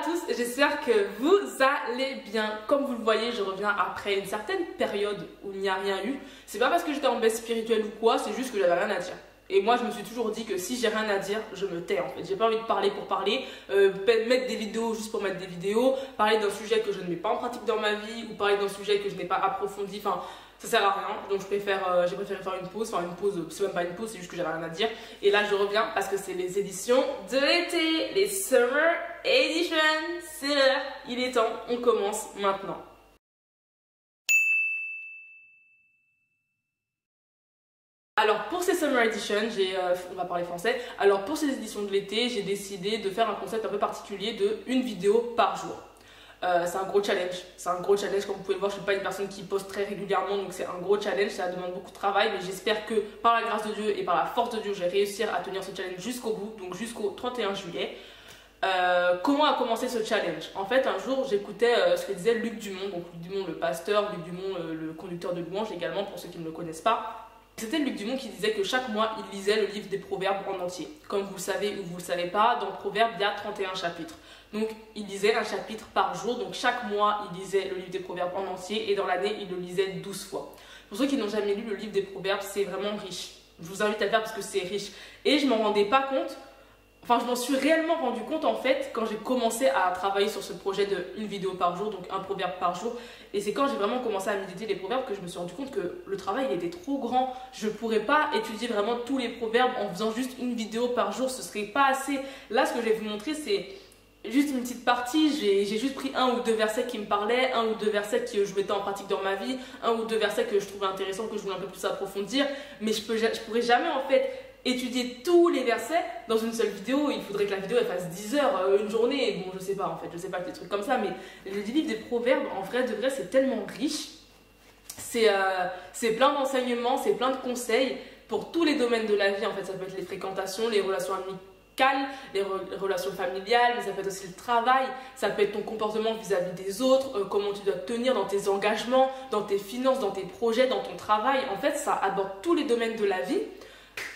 tous, j'espère que vous allez bien. Comme vous le voyez, je reviens après une certaine période où il n'y a rien eu. C'est pas parce que j'étais en baisse spirituelle ou quoi, c'est juste que j'avais rien à dire. Et moi je me suis toujours dit que si j'ai rien à dire, je me tais en fait. J'ai pas envie de parler pour parler, mettre des vidéos juste pour mettre des vidéos, parler d'un sujet que je ne mets pas en pratique dans ma vie ou parler d'un sujet que je n'ai pas approfondi, enfin ça sert à rien. Donc j'ai préféré faire une pause, c'est même pas une pause, c'est juste que j'avais rien à dire. Et là je reviens parce que c'est les éditions de l'été, les Summer Edition. C'est l'heure, il est temps, on commence maintenant. Alors pour ces Summer Edition, on va parler français. Alors pour ces éditions de l'été, j'ai décidé de faire un concept un peu particulier de une vidéo par jour. C'est un gros challenge. Comme vous pouvez le voir, je ne suis pas une personne qui poste très régulièrement, donc c'est un gros challenge, ça demande beaucoup de travail, mais j'espère que par la grâce de Dieu et par la force de Dieu, je vais réussir à tenir ce challenge jusqu'au bout, donc jusqu'au 31 juillet. Comment a commencé ce challenge? En fait, un jour, j'écoutais ce que disait Luc Dumont, donc Luc Dumont le pasteur, Luc Dumont le conducteur de louange également, pour ceux qui ne le connaissent pas. C'était Luc Dumont qui disait que chaque mois, il lisait le livre des Proverbes en entier. Comme vous le savez ou vous ne le savez pas, dans Proverbes, il y a 31 chapitres. Donc, il lisait un chapitre par jour. Donc, chaque mois, il lisait le livre des Proverbes en entier. Et dans l'année, il le lisait 12 fois. Pour ceux qui n'ont jamais lu le livre des Proverbes, c'est vraiment riche. Je vous invite à le faire parce que c'est riche. Et je m'en rendais pas compte. Enfin, je m'en suis réellement rendu compte en fait quand j'ai commencé à travailler sur ce projet de une vidéo par jour, donc un proverbe par jour. Et c'est quand j'ai vraiment commencé à méditer les proverbes que je me suis rendu compte que le travail il était trop grand. Je ne pourrais pas étudier vraiment tous les proverbes en faisant juste une vidéo par jour, ce serait pas assez. Là, ce que je vais vous montrer, c'est juste une petite partie. J'ai juste pris un ou deux versets qui me parlaient, un ou deux versets que je mettais en pratique dans ma vie, un ou deux versets que je trouvais intéressants, que je voulais un peu plus approfondir. Mais je pourrais jamais en fait étudier tous les versets dans une seule vidéo. Il faudrait que la vidéo elle fasse 10 heures, une journée. Bon, je sais pas en fait, je sais pas des trucs comme ça, mais le livre des proverbes, en vrai de vrai, c'est tellement riche. C'est plein d'enseignements, c'est plein de conseils pour tous les domaines de la vie. En fait, ça peut être les fréquentations, les relations amicales, les relations familiales, mais ça peut être aussi le travail, ça peut être ton comportement vis-à-vis des autres, comment tu dois te tenir dans tes engagements, dans tes finances, dans tes projets, dans ton travail. En fait, ça aborde tous les domaines de la vie.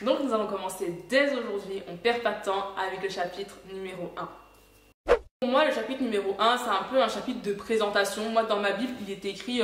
Donc nous allons commencer dès aujourd'hui, on perd pas de temps avec le chapitre numéro 1. Pour moi, le chapitre numéro 1, c'est un peu un chapitre de présentation. Moi, dans ma Bible, il est écrit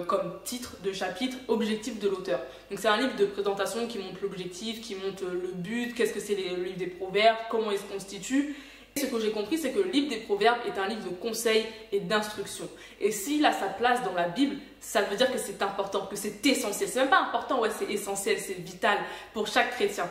comme titre de chapitre « Objectif de l'auteur ». Donc c'est un livre de présentation qui montre l'objectif, qui montre le but, qu'est-ce que c'est le livre des proverbes, comment il se constitue. Ce que j'ai compris, c'est que le livre des proverbes est un livre de conseils et d'instructions. Et s'il a sa place dans la Bible, ça veut dire que c'est important, que c'est essentiel. C'est même pas important, ouais, c'est essentiel, c'est vital pour chaque chrétien.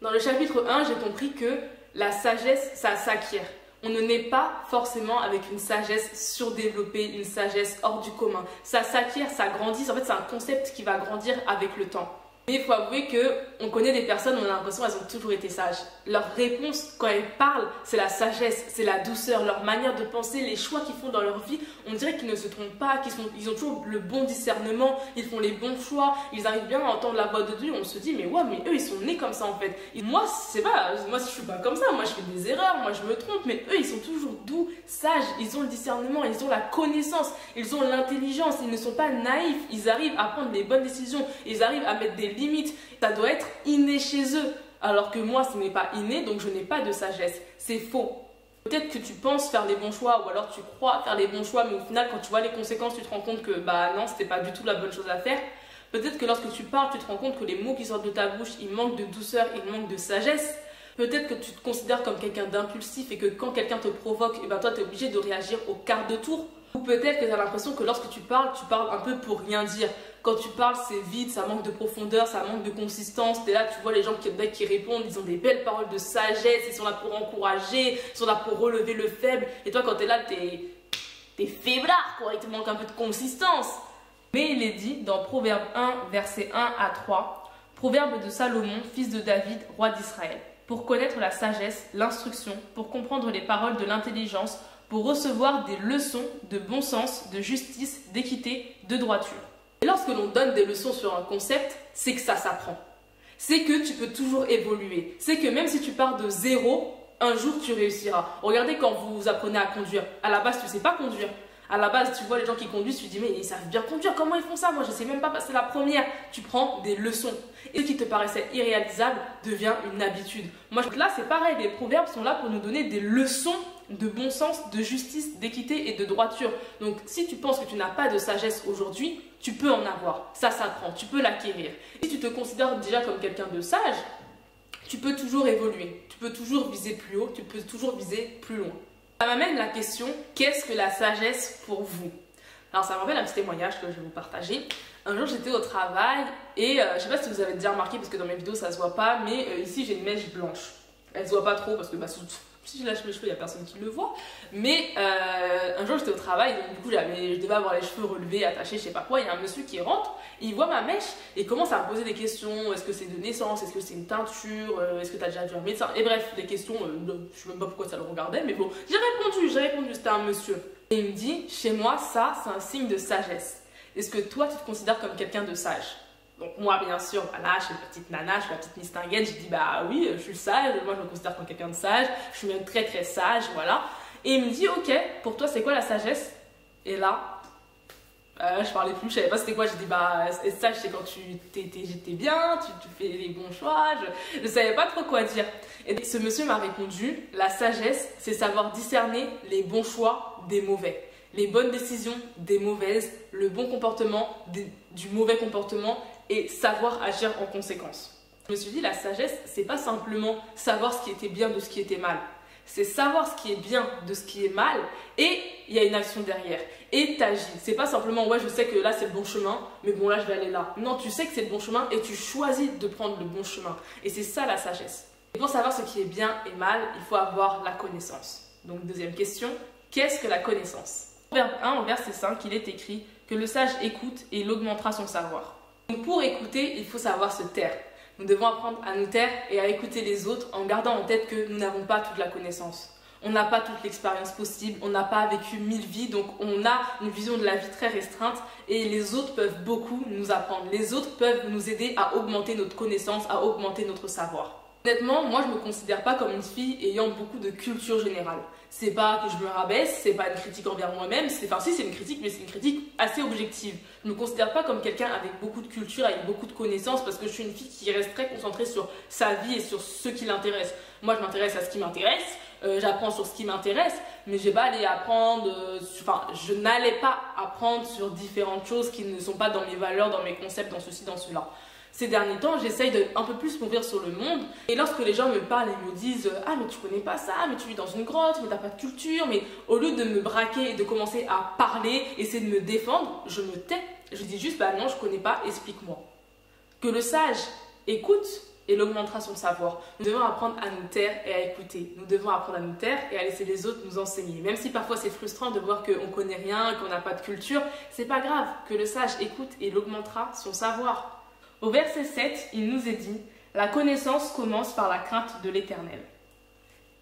Dans le chapitre 1, j'ai compris que la sagesse, ça s'acquiert. On ne naît pas forcément avec une sagesse surdéveloppée, une sagesse hors du commun. Ça s'acquiert, ça grandit. En fait, c'est un concept qui va grandir avec le temps. Mais il faut avouer qu'on connaît des personnes, on a l'impression qu'elles ont toujours été sages. Leur réponse, quand elles parlent, c'est la sagesse, c'est la douceur, leur manière de penser, les choix qu'ils font dans leur vie. On dirait qu'ils ne se trompent pas, ils ont toujours le bon discernement, ils font les bons choix, ils arrivent bien à entendre la voix de Dieu. On se dit, mais ouais, mais eux, ils sont nés comme ça en fait. Et moi, c'est pas, moi, je suis pas comme ça, moi, je fais des erreurs, moi, je me trompe, mais eux, ils sont toujours doux, sages, ils ont le discernement, ils ont la connaissance, ils ont l'intelligence, ils ne sont pas naïfs, ils arrivent à prendre les bonnes décisions, ils arrivent à mettre des limites, ça doit être inné chez eux. Alors que moi, ce n'est pas inné, donc je n'ai pas de sagesse. C'est faux. Peut-être que tu penses faire les bons choix, ou alors tu crois faire les bons choix, mais au final, quand tu vois les conséquences, tu te rends compte que bah non, c'était pas du tout la bonne chose à faire. Peut-être que lorsque tu parles, tu te rends compte que les mots qui sortent de ta bouche, ils manquent de douceur, ils manquent de sagesse. Peut-être que tu te considères comme quelqu'un d'impulsif et que quand quelqu'un te provoque, et ben toi, tu es obligé de réagir au quart de tour. Ou peut-être que tu as l'impression que lorsque tu parles un peu pour rien dire. Quand tu parles, c'est vide, ça manque de profondeur, ça manque de consistance. T'es là, tu vois les gens qui répondent, ils ont des belles paroles de sagesse, ils sont là pour encourager, ils sont là pour relever le faible. Et toi, quand t'es là, t'es faiblard, quoi, il te manque un peu de consistance. Mais il est dit dans Proverbe 1, versets 1 à 3, Proverbe de Salomon, fils de David, roi d'Israël, pour connaître la sagesse, l'instruction, pour comprendre les paroles de l'intelligence, pour recevoir des leçons de bon sens, de justice, d'équité, de droiture. Et lorsque l'on donne des leçons sur un concept, c'est que ça s'apprend. C'est que tu peux toujours évoluer. C'est que même si tu pars de zéro, un jour tu réussiras. Regardez quand vous apprenez à conduire. À la base, tu ne sais pas conduire. À la base, tu vois les gens qui conduisent, tu te dis mais ils savent bien conduire, comment ils font ça? Moi, je ne sais même pas passer la première. Tu prends des leçons. Et ce qui te paraissait irréalisable devient une habitude. Moi, là, c'est pareil. Les proverbes sont là pour nous donner des leçons de bon sens, de justice, d'équité et de droiture. Donc si tu penses que tu n'as pas de sagesse aujourd'hui, tu peux en avoir. Ça s'apprend, tu peux l'acquérir. Si tu te considères déjà comme quelqu'un de sage, tu peux toujours évoluer, tu peux toujours viser plus haut, tu peux toujours viser plus loin. Ça m'amène la question, qu'est-ce que la sagesse pour vous? Alors ça me rappelle un petit témoignage que je vais vous partager. Un jour j'étais au travail et je sais pas si vous avez déjà remarqué parce que dans mes vidéos ça se voit pas, mais ici j'ai une mèche blanche. Elle se voit pas trop parce que si je lâche mes cheveux il y a personne qui le voit. Mais un jour j'étais au travail donc du coup je devais avoir les cheveux relevés, attachés, je sais pas quoi. Il y a un monsieur qui rentre, il voit ma mèche et commence à me poser des questions. Est-ce que c'est de naissance? Est-ce que c'est une teinture? Est-ce que tu as déjà vu un médecin? Et bref, des questions, je sais même pas pourquoi ça le regardait, mais bon, j'ai répondu, c'était un monsieur. Et il me dit, chez moi ça c'est un signe de sagesse. Est-ce que toi, tu te considères comme quelqu'un de sage? Donc moi, bien sûr, voilà, je suis une petite nana, je suis la petite distinguette. Je dis, bah oui, je suis sage, moi je me considère comme quelqu'un de sage, je suis même très très sage, voilà. Et il me dit, ok, pour toi, c'est quoi la sagesse? Et là, je parlais plus, je savais pas c'était quoi. J'ai dit, bah, sage, c'est quand tu t'es bien, tu fais les bons choix, je savais pas trop quoi dire. Et ce monsieur m'a répondu, la sagesse, c'est savoir discerner les bons choix des mauvais. Les bonnes décisions des mauvaises, le bon comportement du mauvais comportement et savoir agir en conséquence. Je me suis dit, la sagesse, c'est pas simplement savoir ce qui était bien de ce qui était mal. C'est savoir ce qui est bien de ce qui est mal et il y a une action derrière. Et t'agis. C'est pas simplement, ouais, je sais que là c'est le bon chemin, mais bon là je vais aller là. Non, tu sais que c'est le bon chemin et tu choisis de prendre le bon chemin. Et c'est ça la sagesse. Et pour savoir ce qui est bien et mal, il faut avoir la connaissance. Donc deuxième question, qu'est-ce que la connaissance? Verbe 1 au verset 5, il est écrit que le sage écoute et il augmentera son savoir. Donc pour écouter, il faut savoir se taire. Nous devons apprendre à nous taire et à écouter les autres en gardant en tête que nous n'avons pas toute la connaissance. On n'a pas toute l'expérience possible, on n'a pas vécu 1000 vies, donc on a une vision de la vie très restreinte et les autres peuvent beaucoup nous apprendre. Les autres peuvent nous aider à augmenter notre connaissance, à augmenter notre savoir. Honnêtement, moi je me considère pas comme une fille ayant beaucoup de culture générale. C'est pas que je me rabaisse, c'est pas une critique envers moi-même, enfin si c'est une critique, mais c'est une critique assez objective. Je me considère pas comme quelqu'un avec beaucoup de culture, avec beaucoup de connaissances, parce que je suis une fille qui reste très concentrée sur sa vie et sur ce qui l'intéresse. Moi je m'intéresse à ce qui m'intéresse, j'apprends sur ce qui m'intéresse, mais je vais pas aller apprendre, je n'allais pas apprendre sur différentes choses qui ne sont pas dans mes valeurs, dans mes concepts, dans ceci, dans cela. Ces derniers temps, j'essaye de un peu plus m'ouvrir sur le monde. Et lorsque les gens me parlent et me disent « Ah, mais tu connais pas ça, mais tu vis dans une grotte, mais t'as pas de culture. » Mais au lieu de me braquer et de commencer à parler, essayer de me défendre, je me tais. Je dis juste « Bah non, je connais pas, explique-moi. » Que le sage écoute et il augmentera son savoir. Nous devons apprendre à nous taire et à écouter. Nous devons apprendre à nous taire et à laisser les autres nous enseigner. Même si parfois c'est frustrant de voir qu'on connaît rien, qu'on n'a pas de culture, c'est pas grave. Que le sage écoute et il augmentera son savoir. Au verset 7, il nous est dit « La connaissance commence par la crainte de l'Éternel. »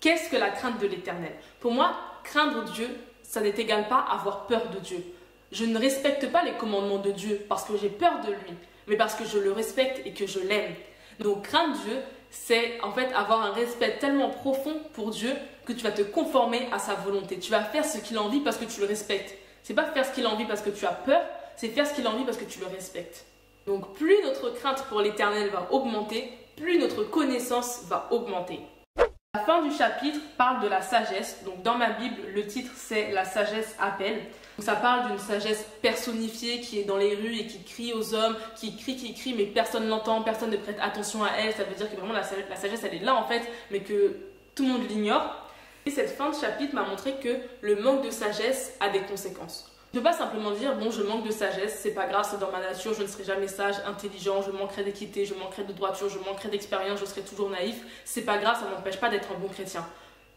Qu'est-ce que la crainte de l'Éternel? Pour moi, craindre Dieu, ça n'est égal pas avoir peur de Dieu. Je ne respecte pas les commandements de Dieu parce que j'ai peur de lui, mais parce que je le respecte et que je l'aime. Donc craindre Dieu, c'est en fait avoir un respect tellement profond pour Dieu que tu vas te conformer à sa volonté. Tu vas faire ce qu'il a envie parce que tu le respectes. C'est pas faire ce qu'il a envie parce que tu as peur, c'est faire ce qu'il a envie parce que tu le respectes. Donc plus notre crainte pour l'Éternel va augmenter, plus notre connaissance va augmenter. La fin du chapitre parle de la sagesse. Donc dans ma Bible, le titre c'est La sagesse appelle. Donc ça parle d'une sagesse personnifiée qui est dans les rues et qui crie aux hommes, qui crie, mais personne n'entend, personne ne prête attention à elle. Ça veut dire que vraiment la sagesse elle est là en fait, mais que tout le monde l'ignore. Et cette fin de chapitre m'a montré que le manque de sagesse a des conséquences. Je ne peux pas simplement dire, bon, je manque de sagesse, c'est pas grave, c'est dans ma nature, je ne serai jamais sage, intelligent, je manquerai d'équité, je manquerai de droiture, je manquerai d'expérience, je serai toujours naïf. C'est pas grave, ça ne m'empêche pas d'être un bon chrétien.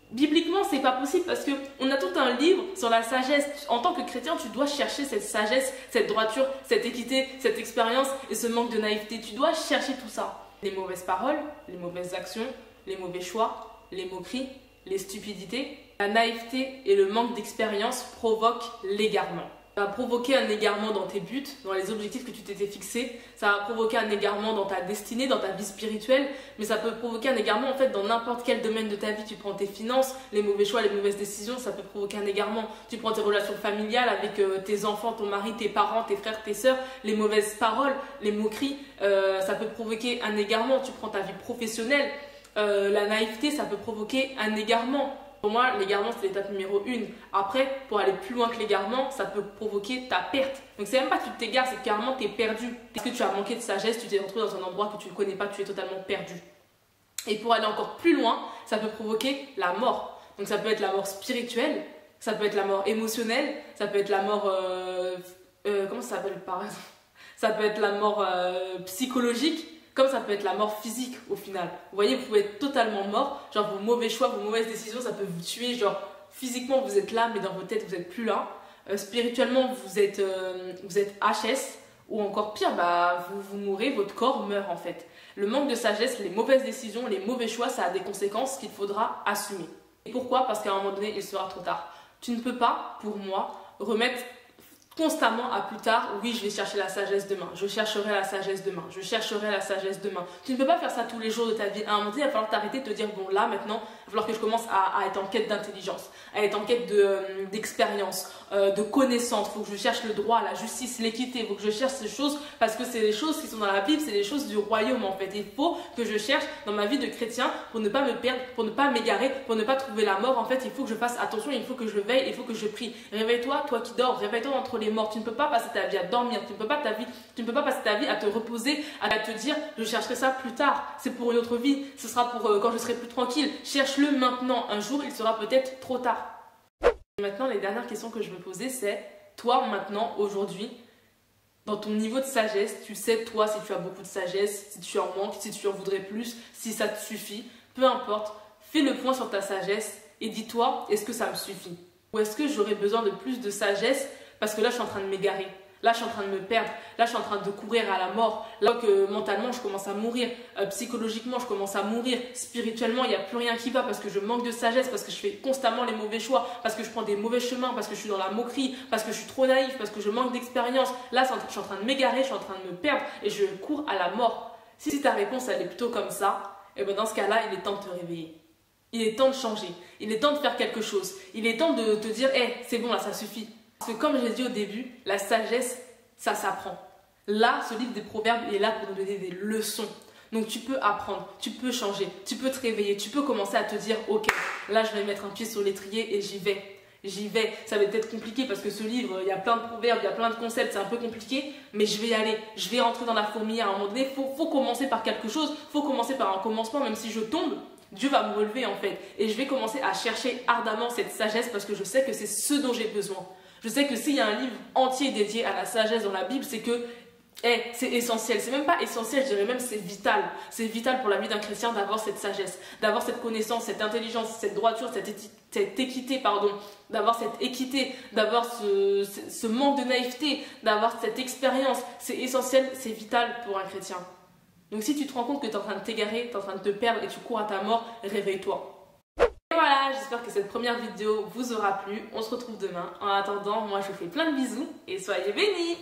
Bibliquement, c'est pas possible parce qu'on a tout un livre sur la sagesse. En tant que chrétien, tu dois chercher cette sagesse, cette droiture, cette équité, cette expérience et ce manque de naïveté. Tu dois chercher tout ça. Les mauvaises paroles, les mauvaises actions, les mauvais choix, les moqueries, les stupidités, la naïveté et le manque d'expérience provoquent l'égarement. Ça va provoquer un égarement dans tes buts, dans les objectifs que tu t'étais fixés. Ça va provoquer un égarement dans ta destinée, dans ta vie spirituelle. Mais ça peut provoquer un égarement en fait dans n'importe quel domaine de ta vie. Tu prends tes finances, les mauvais choix, les mauvaises décisions, ça peut provoquer un égarement. Tu prends tes relations familiales avec tes enfants, ton mari, tes parents, tes frères, tes sœurs, les mauvaises paroles, les moqueries, ça peut provoquer un égarement. Tu prends ta vie professionnelle. La naïveté, ça peut provoquer un égarement. Pour moi, l'égarement, c'est l'étape numéro 1. Après, pour aller plus loin que l'égarement, ça peut provoquer ta perte. Donc, c'est même pas que tu t'égares, c'est que carrément, tu es perdu. Parce que tu as manqué de sagesse, tu t'es retrouvé dans un endroit que tu ne connais pas, tu es totalement perdu. Et pour aller encore plus loin, ça peut provoquer la mort. Donc, ça peut être la mort spirituelle, ça peut être la mort émotionnelle, ça peut être la mort... comment ça s'appelle par exemple? Ça peut être la mort psychologique. Comme ça peut être la mort physique au final. Vous voyez, vous pouvez être totalement mort. Genre vos mauvais choix, vos mauvaises décisions, ça peut vous tuer. Genre physiquement, vous êtes là, mais dans votre tête, vous n'êtes plus là. Spirituellement, vous êtes HS. Ou encore pire, bah, vous mourrez, votre corps meurt en fait. Le manque de sagesse, les mauvaises décisions, les mauvais choix, ça a des conséquences qu'il faudra assumer. Et pourquoi? Parce qu'à un moment donné, il sera trop tard. Tu ne peux pas, pour moi, remettre constamment à plus tard, oui, je vais chercher la sagesse demain, je chercherai la sagesse demain, je chercherai la sagesse demain. Tu ne peux pas faire ça tous les jours de ta vie. À un moment donné, il va falloir t'arrêter de te dire, bon là, maintenant, il va falloir que je commence à être en quête d'intelligence, à être en quête d'expérience, de connaissance. Il faut que je cherche le droit, la justice, l'équité. Il faut que je cherche ces choses parce que c'est les choses qui sont dans la Bible, c'est les choses du royaume en fait. Il faut que je cherche dans ma vie de chrétien pour ne pas me perdre, pour ne pas m'égarer, pour ne pas trouver la mort. En fait, il faut que je fasse attention, il faut que je veille, il faut que je prie. Réveille-toi, toi qui dors, réveille-toi entre les morts. Tu ne peux pas passer ta vie à dormir, tu ne peux pas passer ta vie à te reposer, à te dire je chercherai ça plus tard, c'est pour une autre vie, ce sera pour quand je serai plus tranquille. Cherche-le maintenant, un jour il sera peut-être trop tard. Et maintenant, les dernières questions que je veux poser, c'est toi maintenant, aujourd'hui, dans ton niveau de sagesse, tu sais toi si tu as beaucoup de sagesse, si tu en manques, si tu en voudrais plus, si ça te suffit, peu importe, fais le point sur ta sagesse et dis-toi, est-ce que ça me suffit? Ou est-ce que j'aurais besoin de plus de sagesse parce que là je suis en train de m'égarer, là je suis en train de me perdre, là je suis en train de courir à la mort, là que mentalement je commence à mourir, psychologiquement je commence à mourir, spirituellement il n'y a plus rien qui va parce que je manque de sagesse, parce que je fais constamment les mauvais choix, parce que je prends des mauvais chemins, parce que je suis dans la moquerie, parce que je suis trop naïf, parce que je manque d'expérience. Là je suis en train de m'égarer, je suis en train de me perdre et je cours à la mort. Si ta réponse elle est plutôt comme ça, et ben dans ce cas-là il est temps de te réveiller. Il est temps de changer, il est temps de faire quelque chose, il est temps de te dire hey, c'est bon là ça suffit. Parce que comme je l'ai dit au début, la sagesse, ça s'apprend. Là, ce livre des proverbes, il est là pour nous donner des leçons. Donc tu peux apprendre, tu peux changer, tu peux te réveiller, tu peux commencer à te dire ok, là je vais mettre un pied sur l'étrier et j'y vais. J'y vais. Ça va peut-être compliqué parce que ce livre, il y a plein de proverbes, il y a plein de concepts, c'est un peu compliqué, mais je vais y aller. Je vais rentrer dans la fourmilière à un moment donné. Faut commencer par quelque chose, faut commencer par un commencement, même si je tombe. Dieu va me relever en fait. Et je vais commencer à chercher ardemment cette sagesse parce que je sais que c'est ce dont j'ai besoin. Je sais que s'il y a un livre entier dédié à la sagesse dans la Bible, c'est que c'est essentiel. C'est même pas essentiel, je dirais même c'est vital. C'est vital pour la vie d'un chrétien d'avoir cette sagesse, d'avoir cette connaissance, cette intelligence, cette droiture, cette équité, d'avoir cette équité, d'avoir ce manque de naïveté, d'avoir cette expérience. C'est essentiel, c'est vital pour un chrétien. Donc si tu te rends compte que tu es en train de t'égarer, tu es en train de te perdre et tu cours à ta mort, réveille-toi. Voilà, j'espère que cette première vidéo vous aura plu. On se retrouve demain. En attendant, moi je vous fais plein de bisous et soyez bénis!